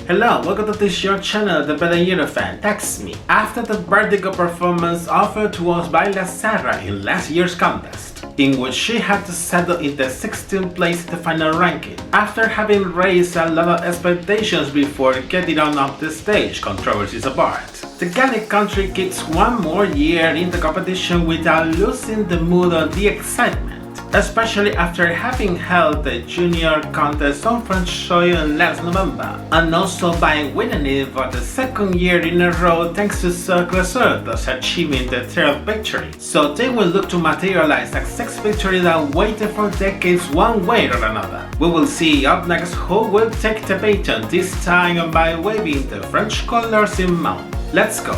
Hello, welcome to this your channel, the better Eurofan. Text me. After the vertigo performance offered to us by La Sarra in last year's contest, in which she had to settle in the 16th place in the final ranking, after having raised a lot of expectations before getting on up the stage, controversies apart. The Gallic country keeps one more year in the competition without losing the mood or the excitement, especially after having held the junior contest on French soil last November, and also by winning it for the second year in a row thanks to Cercle thus achieving the third victory. So they will look to materialize a sixth victory that waited for decades one way or another. We will see up next who will take the baton, this time by waving the French colors in mount. Let's go!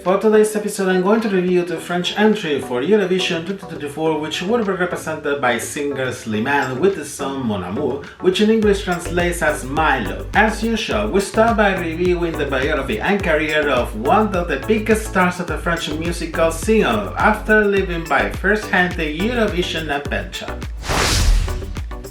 For today's episode, I'm going to review the French entry for Eurovision 2024, which will be represented by singer Slimane with the song Mon Amour, which in English translates as My Love. As usual, we start by reviewing the biography and career of one of the biggest stars of the French musical scene after living by first-hand the Eurovision adventure.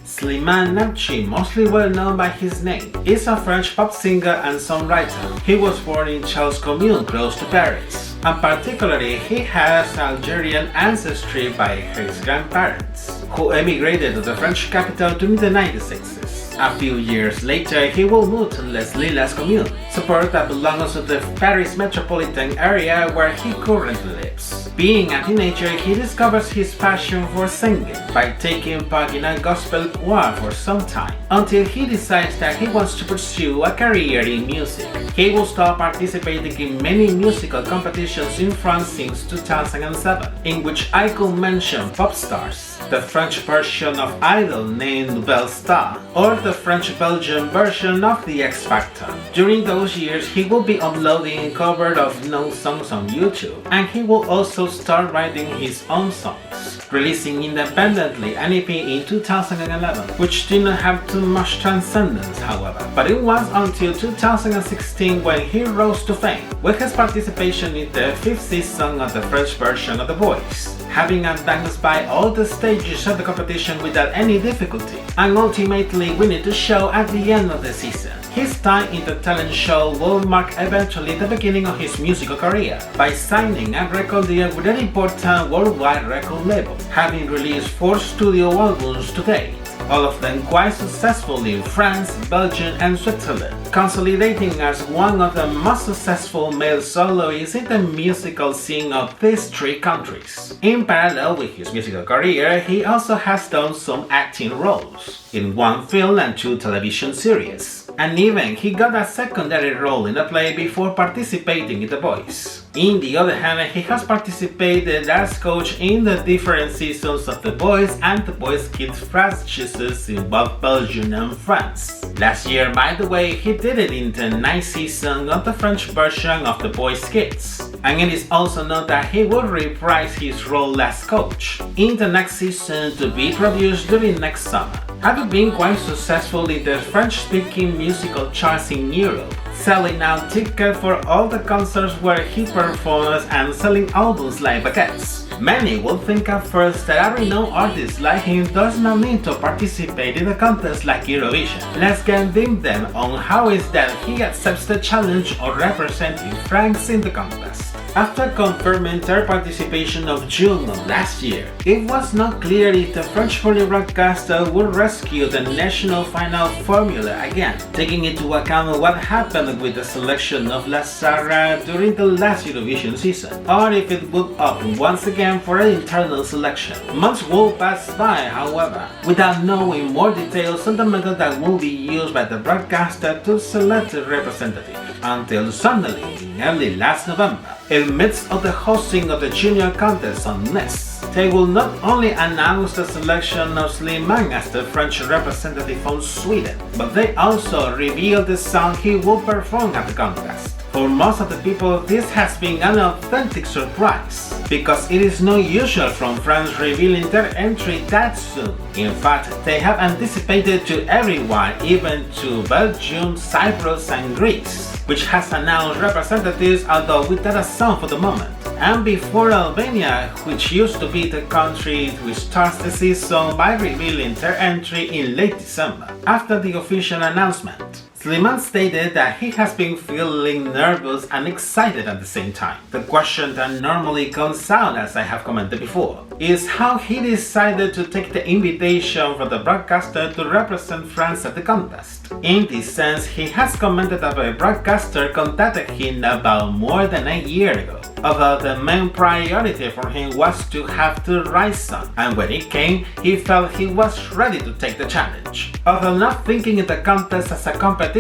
Slimane, mostly well known by his name, is a French pop singer and songwriter. He was born in Chelles commune close to Paris, and particularly he has Algerian ancestry by his grandparents, who emigrated to the French capital during the 1960s. A few years later, he will move to Les Lilas commune, suburb that belongs to the Paris metropolitan area where he currently lives. Being a teenager, he discovers his passion for singing by taking part in a gospel choir for some time, until he decides that he wants to pursue a career in music. He will start participating in many musical competitions in France since 2007, in which I could mention Pop Stars, the French version of Idol named Nouvelle Star, or the French-Belgian version of The X Factor. During those years, he will be uploading covers of known songs on YouTube, and he will also start writing his own songs, releasing independently an EP in 2011, which did not have too much transcendence, however. But it was until 2016 when he rose to fame, with his participation in the 5th season of the French version of The Voice, having advanced by all the stages of the competition without any difficulty, and ultimately winning the show at the end of the season. His time in the talent show will mark eventually the beginning of his musical career, by signing a record deal with an important worldwide record label, having released 4 studio albums to date, all of them quite successful in France, Belgium and Switzerland, consolidating as one of the most successful male soloists in the musical scene of these 3 countries. In parallel with his musical career, he also has done some acting roles, in 1 film and 2 television series, and even he got a secondary role in a play before participating in The Voice. On the other hand, he has participated as coach in the different seasons of The Voice and The Voice Kids franchises in both Belgium and France. Last year, by the way, he did it in the 9th season of the French version of The Voice Kids, and it is also known that he will reprise his role as coach in the next season to be produced during next summer. Having been quite successful in the French-speaking musical charts in Europe, selling out tickets for all the concerts where he performs and selling albums like baguettes, many will think at first that a renowned artist like him does not need to participate in a contest like Eurovision. Let's get deep then on how is that he accepts the challenge of representing France in the contest. After confirming their participation of June of last year, it was not clear if the French broadcaster would rescue the national final formula again, taking into account what happened with the selection of La Sarra during the last Eurovision season, or if it would opt once again for an internal selection. Months will pass by, however, without knowing more details on the method that will be used by the broadcaster to select the representative, until suddenly, in early last November, in the midst of the hosting of the junior contest on NES, they will not only announce the selection of Slimane as the French representative from Sweden, but they also reveal the song he will perform at the contest. For most of the people, this has been an authentic surprise, because it is not usual from France revealing their entry that soon. In fact, they have anticipated to everyone, even to Belgium, Cyprus and Greece, which has announced representatives, although without a song for the moment. And before Albania, which used to be the country which starts the season by revealing their entry in late December. After the official announcement, Slimane stated that he has been feeling nervous and excited at the same time. The question that normally comes out, as I have commented before, is how he decided to take the invitation from the broadcaster to represent France at the contest. In this sense, he has commented that a broadcaster contacted him about more than a year ago, although the main priority for him was to have the right song, and when it came, he felt he was ready to take the challenge. Although not thinking of the contest as a competition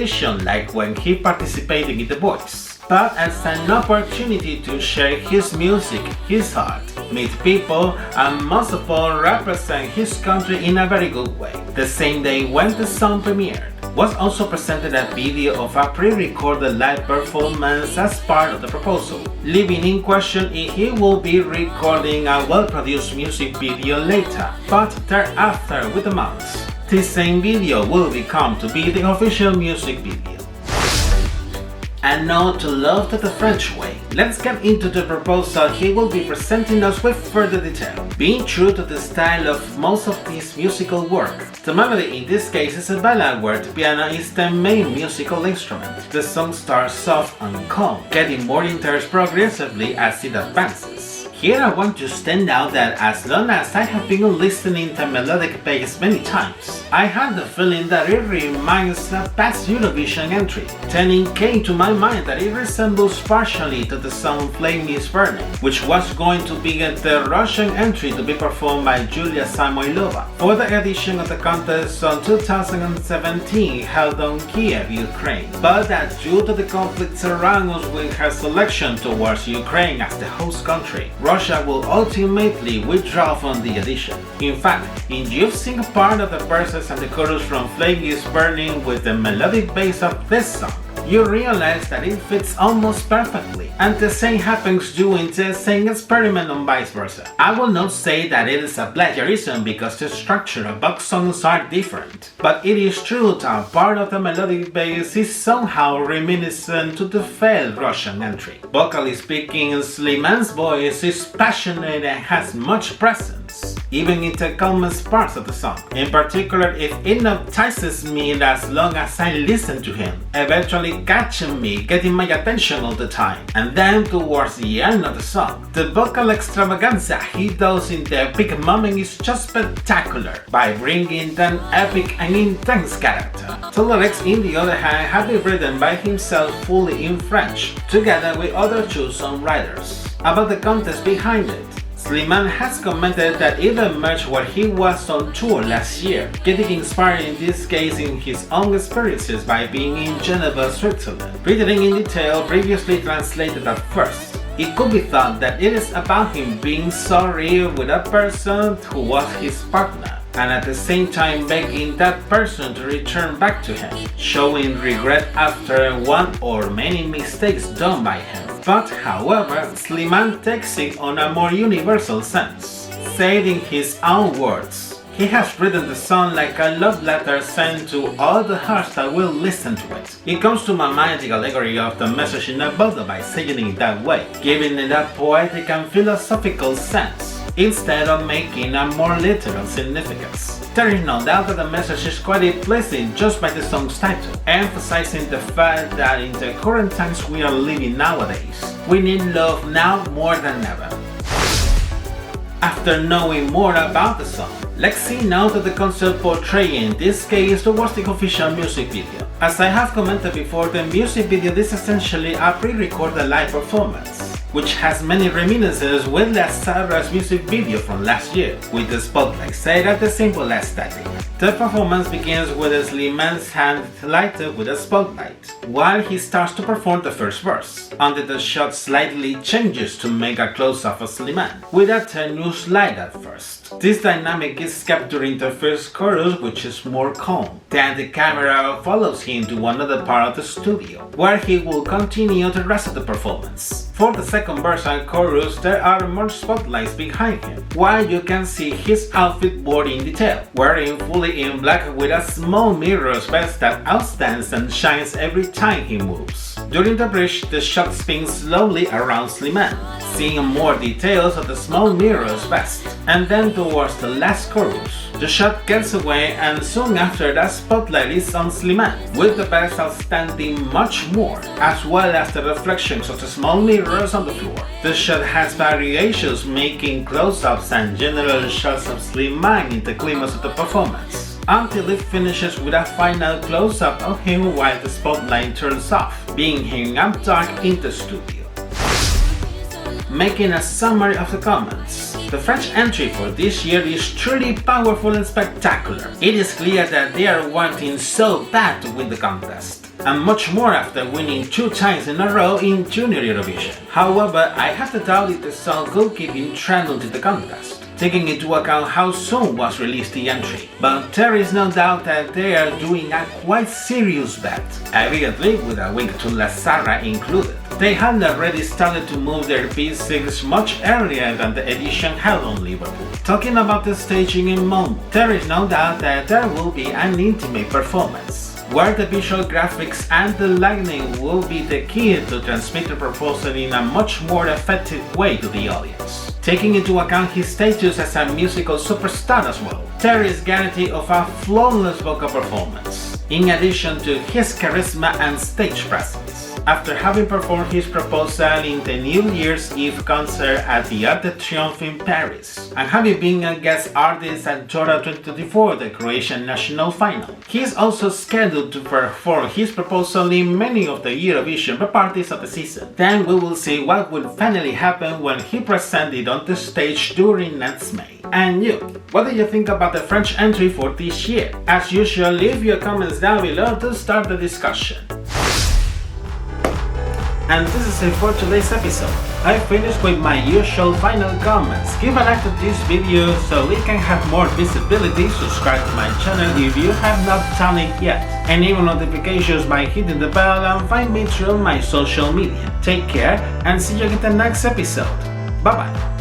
like when he participated in The Voice, but as an opportunity to share his music, his art, meet people, and most of all represent his country in a very good way. The same day when the song premiered, was also presented a video of a pre-recorded live performance as part of the proposal, leaving in question if he will be recording a well-produced music video later, but thereafter with the months. This same video will become to be the official music video. And now to Love the French Way. Let's get into the proposal he will be presenting us with further detail. Being true to the style of most of this musical work, the melody in this case is a ballad where the piano is the main musical instrument. The song starts soft and calm, getting more intense progressively as it advances. Here I want to stand out that as long as I have been listening to melodic bass many times, I had the feeling that it reminds a past Eurovision entry. Then it came to my mind that it resembles partially to the song Flame is Burning, which was going to be the Russian entry to be performed by Julia Samoilova for the edition of the contest on 2017 held on Kiev, Ukraine, but that due to the conflicts around us with her selection towards Ukraine as the host country, Russia will ultimately withdraw from the edition. In fact, if you sing a part of the verses and the chorus from Flame is Burning with the melodic bass of this song, you realize that it fits almost perfectly, and the same happens during the same experiment and vice versa. I will not say that it is a plagiarism because the structure of both songs are different, but it is true that part of the melodic bass is somehow reminiscent to the failed Russian entry. Vocally speaking, Slimane's voice is passionate and has much presence, even in the calmest parts of the song. In particular, if it hypnotizes me as long as I listen to him, eventually catching me, getting my attention all the time. And then towards the end of the song, the vocal extravaganza he does in the epic moment is just spectacular by bringing an epic and intense character. The lyrics, in the other hand, have been written by himself fully in French, together with other two songwriters. About the context behind it, Slimane has commented that it emerged while he was on tour last year, getting inspired in this case in his own experiences by being in Geneva, Switzerland. Reading in detail, previously translated at first, it could be thought that it is about him being sorry with a person who was his partner, and at the same time begging that person to return back to him, showing regret after one or many mistakes done by him. But however, Slimane takes it on a more universal sense, said in his own words, he has written the song like a love letter sent to all the hearts that will listen to it. It comes to my mind the allegory of the message in a bottle by saying it that way, giving it a poetic and philosophical sense, instead of making a more literal significance. There is no doubt that the message is quite pleasing just by the song's title, emphasizing the fact that in the current times we are living nowadays, we need love now more than ever. After knowing more about the song, let's see now that the concept portraying this case towards the official music video. As I have commented before, the music video is essentially a pre-recorded live performance. which has many reminiscences with La Sarra's music video from last year, with the spotlight set at the simple aesthetic. The performance begins with Slimane's hand lighted with a spotlight, while he starts to perform the first verse, until the shot slightly changes to make a close-up of Slimane, with a tenuous light at first. This dynamic is kept during the first chorus, which is more calm. Then the camera follows him to another part of the studio, where he will continue the rest of the performance. For the second verse and chorus, there are more spotlights behind him, while you can see his outfit more in detail, wearing fully in black with a small mirror's vest that outstands and shines every time he moves. During the bridge, the shot spins slowly around Slimane, seeing more details of the small mirror's vest, and then towards the last chorus. The shot gets away and soon after that spotlight is on Slimane, with the vest outstanding much more, as well as the reflections of the small mirrors on the floor. The shot has variations, making close-ups and general shots of Slimane in the climax of the performance, until it finishes with a final close-up of him while the spotlight turns off, being him up dark in the studio. Making a summary of the comments, the French entry for this year is truly powerful and spectacular. It is clear that they are wanting so bad to win the contest, and much more after winning 2 times in a row in Junior Eurovision. However, I have to doubt if the song could keep in trend until the contest, taking into account how soon was released the entry. But there is no doubt that they are doing a quite serious bet, evidently with a wink to La Sarra included. They had already started to move their P6 much earlier than the edition held on Liverpool. Talking about the staging in Mon Amour, there is no doubt that there will be an intimate performance, where the visual graphics and the lighting will be the key to transmit the proposal in a much more effective way to the audience. Taking into account his status as a musical superstar as well, there is guarantee of a flawless vocal performance, in addition to his charisma and stage presence. After having performed his proposal in the New Year's Eve concert at the Arc de Triomphe in Paris, and having been a guest artist at Jora 2024, the Croatian national final, he is also scheduled to perform his proposal in many of the Eurovision parties of the season. Then we will see what will finally happen when he presents it on the stage during next May. And you, what do you think about the French entry for this year? As usual, leave your comments down below to start the discussion. And this is it for today's episode. I finished with my usual final comments. Give a like to this video so we can have more visibility, subscribe to my channel if you have not done it yet, enable notifications by hitting the bell, and find me through my social media. Take care and see you in the next episode. Bye bye.